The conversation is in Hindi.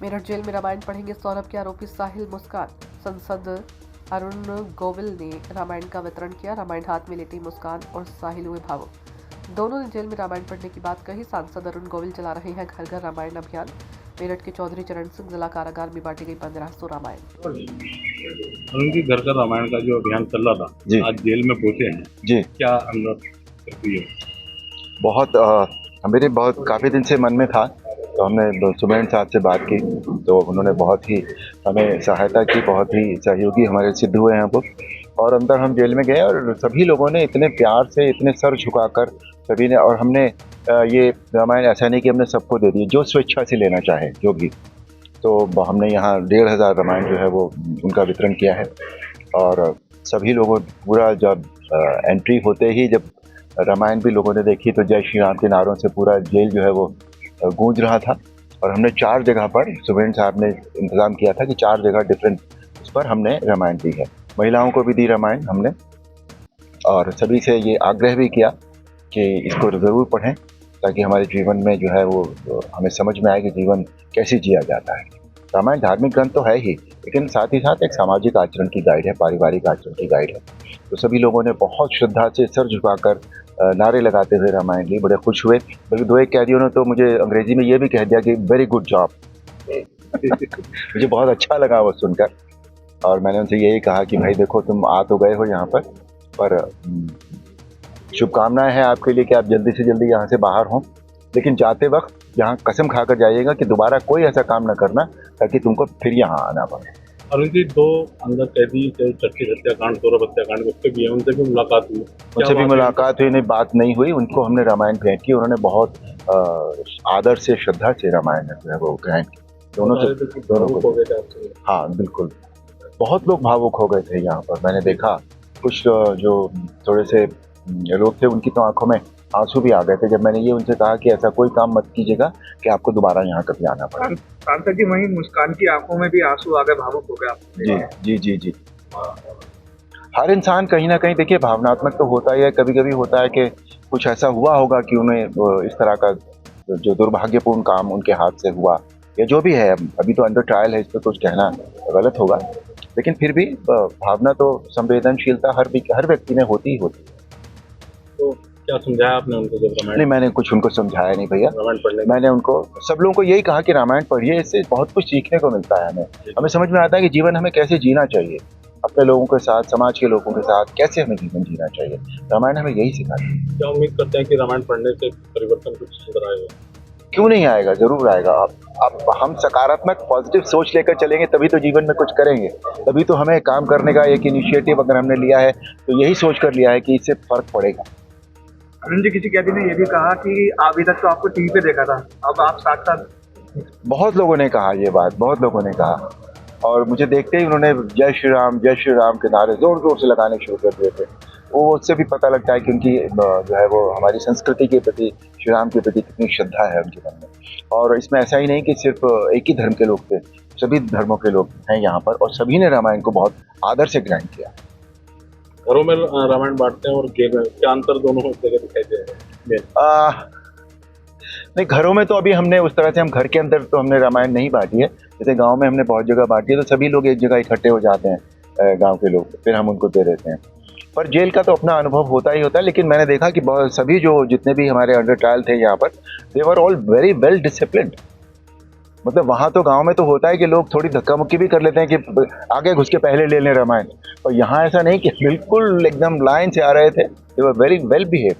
मेरठ जेल में रामायण पढ़ेंगे सौरभ के आरोपी साहिल मुस्कान। सांसद अरुण गोविल ने रामायण का वितरण किया। रामायण हाथ में लेती मुस्कान और साहिल हुए भावुक। दोनों ने जेल में रामायण पढ़ने की बात कही। सांसद अरुण गोविल चला रहे हैं घर घर रामायण अभियान। मेरठ के चौधरी चरण सिंह जिला कारागार में बांटी गई 1500 रामायण। उनके घर का रामायण का जो अभियान चल रहा था, आज जेल में पहुंचे हैं जी। क्या अंदर है? मेरे काफ़ी दिन से मन में था, तो हमने सुमेन साहब से बात की, तो उन्होंने बहुत ही हमें सहायता की, बहुत ही सहयोगी हमारे सिद्ध हुए हैं वो। और अंदर हम जेल में गए और सभी लोगों ने इतने प्यार से, इतने सर झुकाकर सभी ने, और हमने ये रामायण ऐसा नहीं कि हमने सबको दे दिए, जो स्वेच्छा से लेना चाहे जो भी, तो हमने यहाँ 1500 रामायण जो है वो उनका वितरण किया है। और सभी लोगों पूरा जब एंट्री होते ही जब रामायण भी लोगों ने देखी तो जय श्री राम के नारों से पूरा जेल जो है वो गूंज रहा था। और हमने 4 जगह पर सुमेन साहब ने इंतज़ाम किया था कि 4 जगह डिफरेंट उस पर हमने रामायण दी है। महिलाओं को भी दी रामायण हमने, और सभी से ये आग्रह भी किया कि इसको ज़रूर पढ़ें ताकि हमारे जीवन में जो है वो हमें समझ में आए कि जीवन कैसे जिया जाता है। रामायण धार्मिक ग्रंथ तो है ही, लेकिन साथ ही साथ एक सामाजिक आचरण की गाइड है, पारिवारिक आचरण की गाइड है। तो सभी लोगों ने बहुत श्रद्धा से सर झुकाकर नारे लगाते हुए रामायण ली, बड़े खुश हुए। बल्कि 2 एक कैदियों ने तो मुझे अंग्रेजी में ये भी कह दिया कि वेरी गुड जॉब। मुझे बहुत अच्छा लगा वो सुनकर, और मैंने उनसे यही कहा कि भाई देखो, तुम आ तो गए हो यहाँ पर शुभकामनाएं हैं आपके लिए कि आप जल्दी से जल्दी यहाँ से बाहर हों, लेकिन जाते वक्त यहाँ कसम खाकर जाइएगा कि दोबारा कोई ऐसा काम न करना ताकि तुमको फिर यहाँ आना पड़े। और उनकी 2 अंदर कैदी चक्की हत्याकांड, सौरभ हत्याकांड उससे भी उनसे भी मुलाकात हुई? उनसे भी मुलाकात हुई, नहीं बात नहीं हुई। उनको हमने रामायण भेंट की, उन्होंने बहुत आदर से, श्रद्धा से रामायण जो है वो ग्रहण की। दोनों को। हाँ बिल्कुल, बहुत लोग भावुक हो गए थे यहाँ पर। मैंने देखा कुछ जो थोड़े से लोग थे उनकी तो आंखों में आंसू भी आ गए थे जब मैंने ये उनसे कहा कि ऐसा कोई काम मत कीजिएगा कि आपको दोबारा यहाँ कभी आना पड़े। सांसद जी, वहीं मुस्कान की आंखों में भी आंसू आ गए, भावुक हो गया। जी जी जी जी। हर इंसान कहीं ना कहीं देखिए भावनात्मक तो होता ही है। कभी कभी होता है कि कुछ ऐसा हुआ होगा कि उन्हें इस तरह का जो दुर्भाग्यपूर्ण काम उनके हाथ से हुआ, या जो भी है, अभी तो अंडर ट्रायल है, इस पर कुछ कहना गलत होगा, लेकिन फिर भी भावना तो, संवेदनशीलता हर व्यक्ति में होती ही होती है। तो क्या समझाया आपने उनको जब रामायण? नहीं, मैंने कुछ उनको समझाया नहीं भैया। रामायण पढ़ने मैंने उनको, सब लोगों को यही कहा कि रामायण पढ़िए, इससे बहुत कुछ सीखने को मिलता है। हमें समझ में आता है कि जीवन हमें कैसे जीना चाहिए, अपने लोगों के साथ, समाज के लोगों के साथ कैसे हमें जीवन जीना चाहिए। रामायण हमें यही सिखाती है। क्या उम्मीद करते हैं कि रामायण पढ़ने से परिवर्तन कुछ सुधर आएगा? क्यों नहीं आएगा, जरूर आएगा। अब हम सकारात्मक पॉजिटिव सोच लेकर चलेंगे तभी तो जीवन में कुछ करेंगे। तभी तो हमें काम करने का एक इनिशिएटिव अगर हमने लिया है तो यही सोच कर लिया है कि इससे फर्क पड़ेगा। अरुण जी, किसी कैदी ने ये भी कहा कि अभी तक तो आपको टीवी पे देखा था, अब आप साथ। बहुत लोगों ने कहा ये बात, बहुत लोगों ने कहा, और मुझे देखते ही उन्होंने जय श्री राम के नारे जोर जोर से लगाने शुरू कर दिए थे। वो उससे भी पता लगता है कि उनकी जो है वो हमारी संस्कृति के प्रति, श्री राम के प्रति कितनी श्रद्धा है उनके मन में। और इसमें ऐसा ही नहीं कि सिर्फ एक ही धर्म के लोग थे, सभी धर्मों के लोग हैं यहाँ पर, और सभी ने रामायण को बहुत आदर से ग्रहण किया। घरों में रामायण बांटते हैं और जेल में क्या अंतर दोनों में जगह दिखाई दे रहे हैं? नहीं, घरों में तो अभी हमने उस तरह से, हम घर के अंदर तो हमने रामायण नहीं बांटी है। जैसे गांव में हमने बहुत जगह बांटी है, तो सभी लोग एक जगह इकट्ठे हो जाते हैं, गांव के लोग, फिर हम उनको दे देते हैं। पर जेल का तो अपना अनुभव होता ही होता है। लेकिन मैंने देखा कि बहुत सभी जितने भी हमारे अंडर ट्रायल थे यहाँ पर, they were all very well disciplined. मतलब वहाँ तो गांव में तो होता है कि लोग थोड़ी धक्का मुक्की भी कर लेते हैं कि आगे घुस के पहले ले लें रामायण, और यहाँ ऐसा नहीं कि बिल्कुल एकदम लाइन से आ रहे थे। दे वर वेरी वेल बिहेव।